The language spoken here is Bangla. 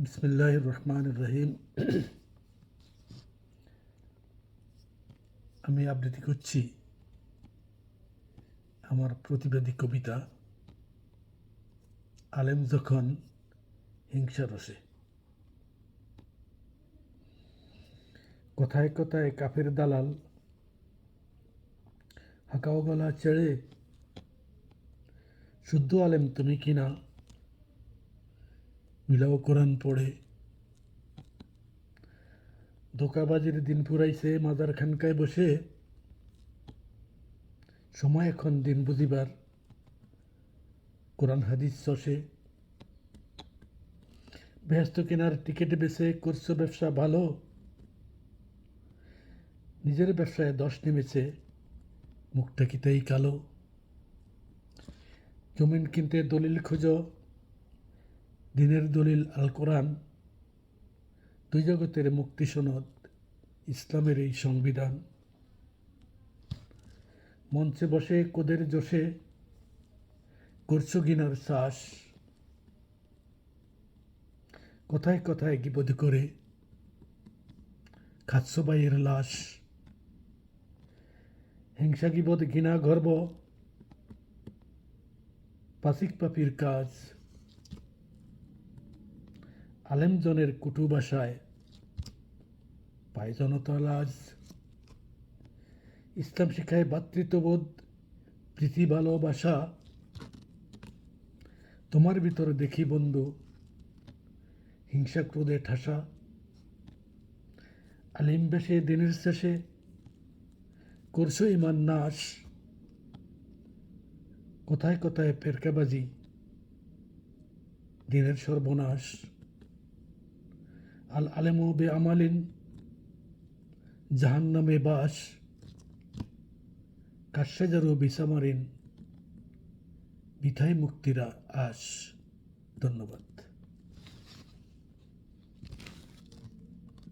বিসমিল্লাহির রহমানির রহিম। আমি আবৃত্তি করছি আমার প্রতিবাদী কবিতা আলেম যখন হিংসা রসে। কথায় কথায় কাফের দালাল হাঁকাও গলা ছেড়ে শুদ্ধ আলেম তুমি কিনা মিলাও কোরআন পড়ে। ধোকাবাজির দিন ফুরাইছে মাজার খানকায় বসে, সময় এখন দিন বুঝিবার কোরআন হাদিস চষে। ব্যস্ত কেনার টিকিট বেছে করছো ব্যবসা ভালো, নিজের ব্যবসায় দশ নেমেছে মুখটা কি তাই কালো। জমিন কিনতে দলিল খুঁজো, দিনের দলিল আল কোরআন, দুই জগতের মুক্তি সনদ ইসলামের এই সংবিধান। মঞ্চে বসে কোদের জোশে করছো গিনার শ্বাস, কথায় কথায় গিবদ করে খাচ্ছ বাইয়ের লাশ। হিংসা গিবদ ঘৃণা গর্ব পাসিক পাপির কাজ, আলেমজনের কুটু বাসায় পায় জনতা লাজ। ইসলাম শিখায় ভ্রাতৃত্ববোধ প্রীতি ভালোবাসা, তোমার ভিতরে দেখি বন্ধু হিংসা ক্রোধে ঠাসা। আলিম বেশে দিনের শেষে করছো ইমান নাশ, কোথায় কোথায় ফেরকাবাজি দিনের সর্বনাশ। আল আলেমু বে আমালিন জাহান্নামে বাস, কাশ্যেজারু বিসামারিন বিথায় মুক্তিরা আস। ধন্যবাদ।